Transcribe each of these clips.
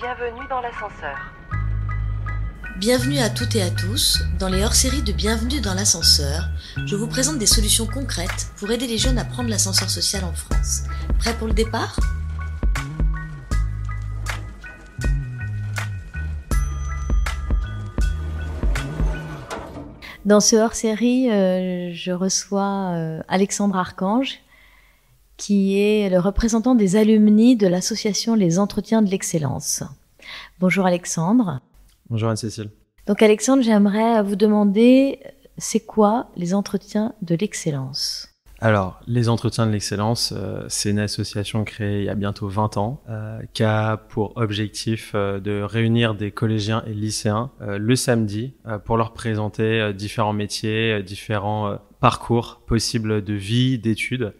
Bienvenue dans l'ascenseur. Bienvenue à toutes et à tous. Dans les hors-séries de Bienvenue dans l'ascenseur, je vous présente des solutions concrètes pour aider les jeunes à prendre l'ascenseur social en France. Prêts pour le départ ? Dans ce hors-série, je reçois Alexandre Archange, qui est le représentant des alumni de l'association Les Entretiens de l'Excellence. Bonjour Alexandre. Bonjour Anne-Cécile. Donc Alexandre, j'aimerais vous demander, c'est quoi les Entretiens de l'Excellence ? Alors, les Entretiens de l'Excellence, c'est une association créée il y a bientôt 20 ans qui a pour objectif de réunir des collégiens et lycéens le samedi pour leur présenter différents métiers, différents parcours possibles de vie, d'études.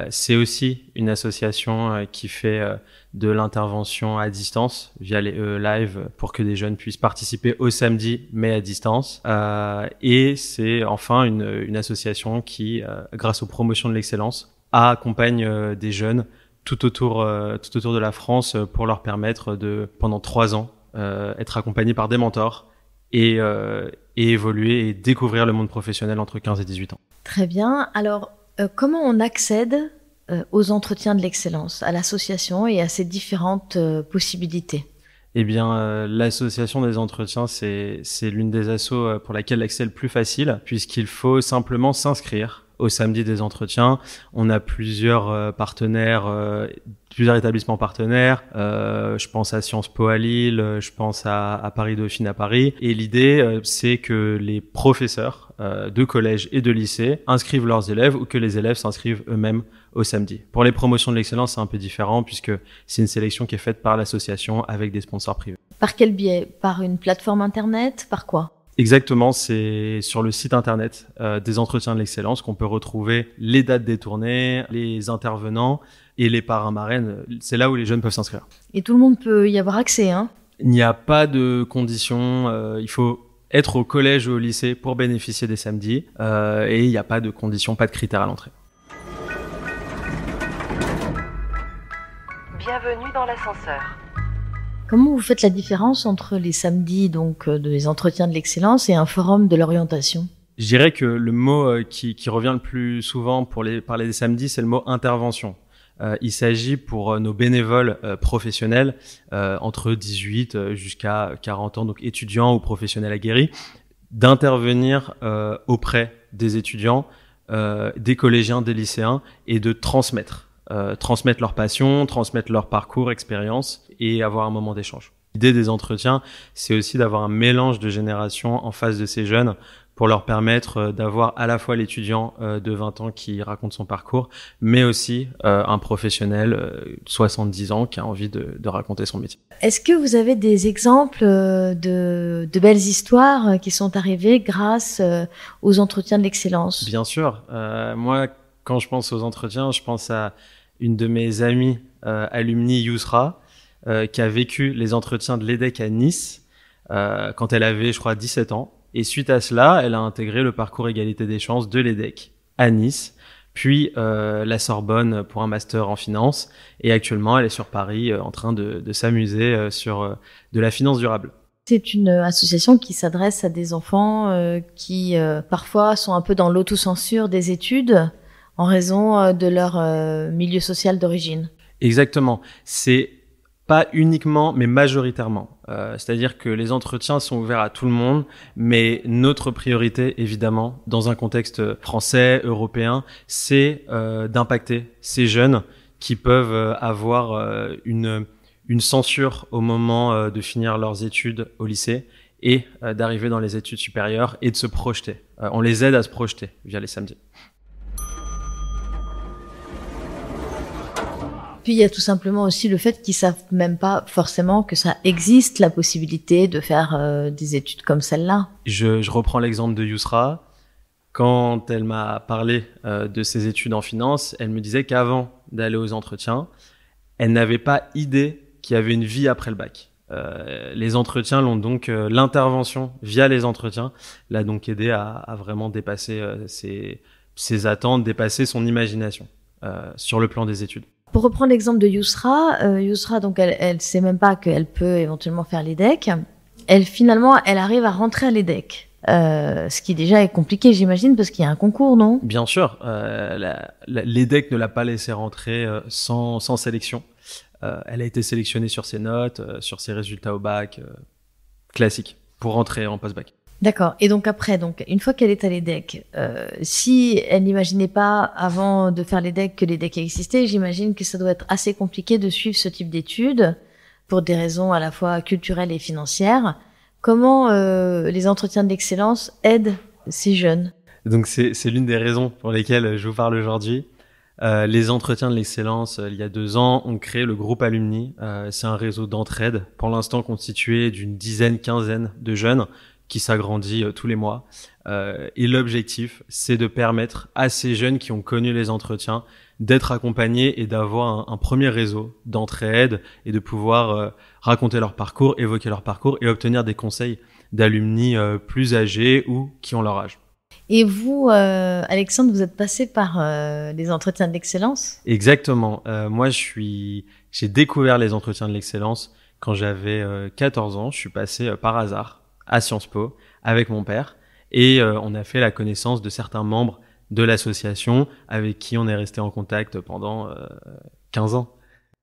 C'est aussi une association qui fait de l'intervention à distance via les live pour que des jeunes puissent participer au samedi mais à distance. Et c'est enfin une association qui, grâce aux promotions de l'excellence, accompagne des jeunes tout autour de la France pour leur permettre de, pendant 3 ans, être accompagnés par des mentors et évoluer et découvrir le monde professionnel entre 15 et 18 ans. Très bien. Alors, comment on accède aux entretiens de l'excellence, à l'association et à ces différentes possibilités ? Eh bien, l'association des entretiens, c'est l'une des assos pour laquelle l'accès est le plus facile, puisqu'il faut simplement s'inscrire au samedi des entretiens. On a plusieurs partenaires, plusieurs établissements partenaires. Je pense à Sciences Po à Lille, je pense à Paris Dauphine à Paris. Et l'idée, c'est que les professeurs de collège et de lycée inscrivent leurs élèves ou que les élèves s'inscrivent eux-mêmes au samedi. Pour les promotions de l'excellence, c'est un peu différent puisque c'est une sélection qui est faite par l'association avec des sponsors privés. Par quel biais ? Par une plateforme internet ? Par quoi ? Exactement, c'est sur le site internet des Entretiens de l'Excellence qu'on peut retrouver les dates des tournées, les intervenants et les parrains-marraines. C'est là où les jeunes peuvent s'inscrire. Et tout le monde peut y avoir accès, hein ? Il n'y a pas de conditions. Il faut être au collège ou au lycée pour bénéficier des samedis. Et il n'y a pas de conditions, pas de critères à l'entrée. Bienvenue dans l'ascenseur. Comment vous faites la différence entre les samedis donc des entretiens de l'excellence et un forum de l'orientation ? Je dirais que le mot qui revient le plus souvent pour parler des samedis, c'est le mot intervention. Il s'agit pour nos bénévoles professionnels entre 18 jusqu'à 40 ans, donc étudiants ou professionnels aguerris, d'intervenir auprès des étudiants, des collégiens, des lycéens et de transmettre leur passion, transmettre leur parcours, expérience et avoir un moment d'échange. L'idée des entretiens, c'est aussi d'avoir un mélange de générations en face de ces jeunes pour leur permettre d'avoir à la fois l'étudiant de 20 ans qui raconte son parcours, mais aussi un professionnel 70 ans qui a envie de raconter son métier. Est-ce que vous avez des exemples de belles histoires qui sont arrivées grâce aux entretiens de l'excellence ? Bien sûr. Moi, quand je pense aux entretiens, je pense à une de mes amies alumni Yousra qui a vécu les entretiens de l'EDEC à Nice quand elle avait, je crois, 17 ans. Et suite à cela, elle a intégré le parcours égalité des chances de l'EDEC à Nice, puis la Sorbonne pour un master en finance. Et actuellement, elle est sur Paris en train de s'amuser sur de la finance durable. C'est une association qui s'adresse à des enfants qui parfois sont un peu dans l'autocensure des études en raison de leur milieu social d'origine. Exactement. C'est pas uniquement, mais majoritairement. C'est-à-dire que les entretiens sont ouverts à tout le monde, mais notre priorité, évidemment, dans un contexte français, européen, c'est d'impacter ces jeunes qui peuvent avoir une censure au moment de finir leurs études au lycée et d'arriver dans les études supérieures et de se projeter. On les aide à se projeter via les samedis. Puis il y a tout simplement aussi le fait qu'ils savent même pas forcément que ça existe la possibilité de faire des études comme celle-là. Je reprends l'exemple de Yousra. Quand elle m'a parlé de ses études en finance, elle me disait qu'avant d'aller aux entretiens, elle n'avait pas idée qu'il y avait une vie après le bac. Les entretiens l'ont donc, l'intervention via les entretiens l'a donc aidé à vraiment dépasser ses attentes, dépasser son imagination sur le plan des études. Pour reprendre l'exemple de Yousra, donc elle sait même pas qu'elle peut éventuellement faire l'EDEC. Finalement, elle arrive à rentrer à l'EDEC. Ce qui déjà est compliqué, j'imagine, parce qu'il y a un concours, non? Bien sûr, l'EDEC ne l'a pas laissé rentrer sans sélection. Elle a été sélectionnée sur ses notes, sur ses résultats au bac, classique, pour rentrer en post-bac. D'accord. Et donc après, une fois qu'elle est à l'EDEC, si elle n'imaginait pas avant de faire l'EDEC que l'EDEC existait, j'imagine que ça doit être assez compliqué de suivre ce type d'études pour des raisons à la fois culturelles et financières. Comment les entretiens de l'excellence aident ces jeunes? Donc c'est l'une des raisons pour lesquelles je vous parle aujourd'hui. Les entretiens de l'excellence, il y a 2 ans, ont créé le groupe Alumni. C'est un réseau d'entraide, pour l'instant constitué d'une quinzaine de jeunes qui s'agrandit tous les mois. Et l'objectif, c'est de permettre à ces jeunes qui ont connu les entretiens d'être accompagnés et d'avoir un premier réseau d'entraide et de pouvoir raconter leur parcours, évoquer leur parcours et obtenir des conseils d'alumni plus âgés ou qui ont leur âge. Et vous, Alexandre, vous êtes passé par les entretiens de l'excellence? Exactement. Moi, j'ai découvert les entretiens de l'excellence quand j'avais 14 ans. Je suis passé par hasard à Sciences Po avec mon père et on a fait la connaissance de certains membres de l'association avec qui on est resté en contact pendant 15 ans.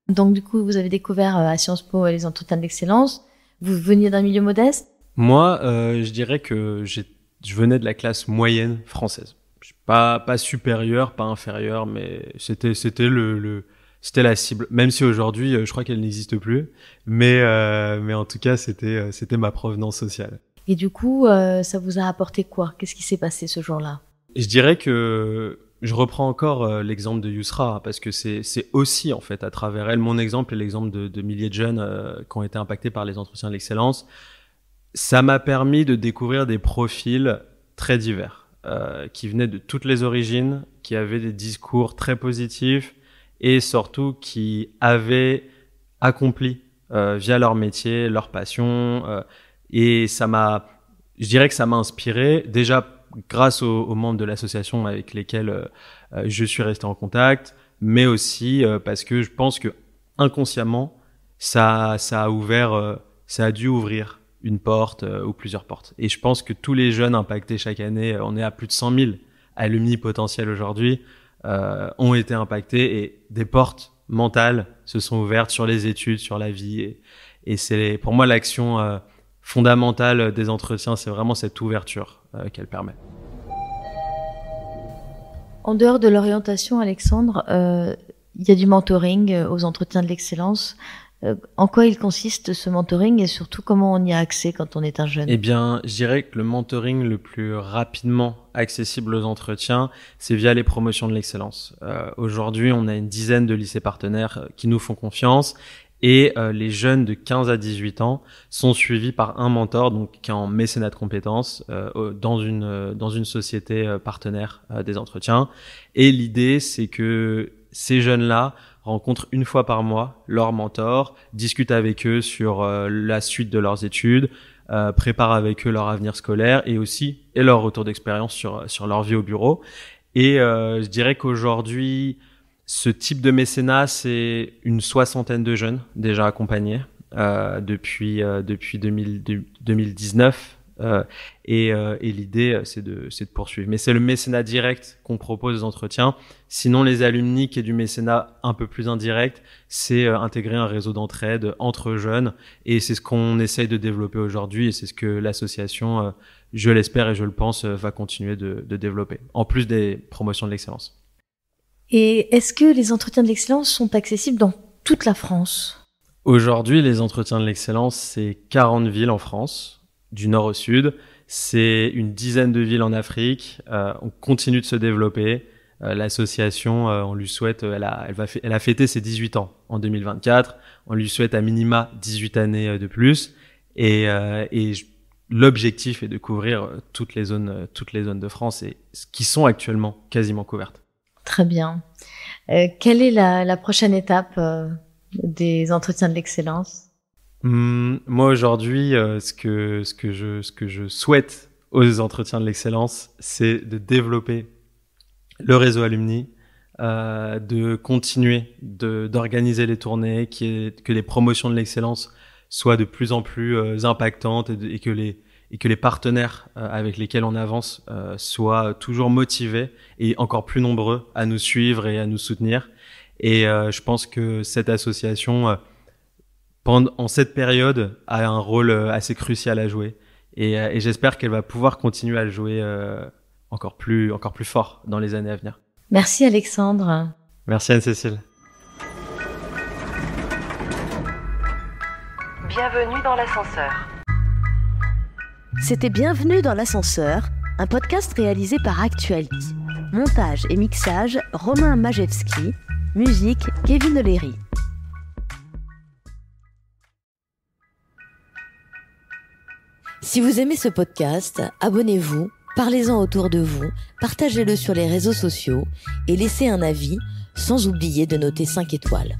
Donc du coup, vous avez découvert à Sciences Po les entretiens de l'excellence. Vous veniez d'un milieu modeste? Moi, je dirais que je venais de la classe moyenne française. Pas supérieure, pas inférieure, mais c'était la cible. Même si aujourd'hui, je crois qu'elle n'existe plus, mais en tout cas, c'était ma provenance sociale. Et du coup, ça vous a apporté quoi? Qu'est-ce qui s'est passé ce jour-là? Je dirais que je reprends encore l'exemple de Yousra parce que c'est aussi en fait à travers elle mon exemple et l'exemple de milliers de jeunes qui ont été impactés par les entretiens de l'excellence. Ça m'a permis de découvrir des profils très divers qui venaient de toutes les origines, qui avaient des discours très positifs et surtout qui avaient accompli via leur métier, leur passion. Et je dirais que ça m'a inspiré déjà grâce aux membres de l'association avec lesquels je suis resté en contact, mais aussi parce que je pense que inconsciemment, ça a dû ouvrir une porte ou plusieurs portes. Et je pense que tous les jeunes impactés chaque année, on est à plus de 100 000 alumni potentiels aujourd'hui, ont été impactés et des portes mentales se sont ouvertes sur les études, sur la vie. Et c'est pour moi l'action fondamentale des entretiens, c'est vraiment cette ouverture qu'elle permet. En dehors de l'orientation, Alexandre, il y a du mentoring aux entretiens de l'excellence. En quoi il consiste ce mentoring et surtout comment on y a accès quand on est un jeune? Eh bien, je dirais que le mentoring le plus rapidement accessible aux entretiens, c'est via les promotions de l'excellence. Aujourd'hui, on a une dizaine de lycées partenaires qui nous font confiance et les jeunes de 15 à 18 ans sont suivis par un mentor donc qui est en mécénat de compétences dans une société partenaire des entretiens. Et l'idée, c'est que ces jeunes-là rencontrent une fois par mois leur mentor, discutent avec eux sur la suite de leurs études, préparent avec eux leur avenir scolaire et leur retour d'expérience sur leur vie au bureau. Et je dirais qu'aujourd'hui, ce type de mécénat, c'est une 60aine de jeunes déjà accompagnés depuis 2019. Et l'idée, c'est de poursuivre. Mais c'est le mécénat direct qu'on propose aux entretiens. Sinon, les alumni qui est du mécénat un peu plus indirect, c'est intégrer un réseau d'entraide entre jeunes. Et c'est ce qu'on essaye de développer aujourd'hui. Et c'est ce que l'association, je l'espère et je le pense, va continuer de développer. En plus des promotions de l'excellence. Et est-ce que les entretiens de l'excellence sont accessibles dans toute la France? Aujourd'hui, les entretiens de l'excellence, c'est 40 villes en France, du nord au sud. C'est une dizaine de villes en Afrique. On continue de se développer. L'association, on lui souhaite, elle a fêté ses 18 ans en 2024. On lui souhaite à minima 18 années de plus. Et l'objectif est de couvrir toutes les zones de France et qui sont actuellement quasiment couvertes. Très bien. Quelle est la prochaine étape des entretiens de l'excellence? Moi aujourd'hui, ce que je souhaite aux entretiens de l'excellence, c'est de développer le réseau alumni, de continuer d'organiser les tournées, que les promotions de l'excellence soient de plus en plus impactantes et que les partenaires avec lesquels on avance soient toujours motivés et encore plus nombreux à nous suivre et à nous soutenir. Et je pense que cette association, en cette période, a un rôle assez crucial à jouer. Et j'espère qu'elle va pouvoir continuer à le jouer encore plus fort dans les années à venir. Merci Alexandre. Merci Anne-Cécile. Bienvenue dans l'ascenseur. C'était Bienvenue dans l'ascenseur, un podcast réalisé par Actuality. Montage et mixage, Romain Majewski. Musique, Kevin O'Leary. Si vous aimez ce podcast, abonnez-vous, parlez-en autour de vous, partagez-le sur les réseaux sociaux et laissez un avis, sans oublier de noter 5 étoiles.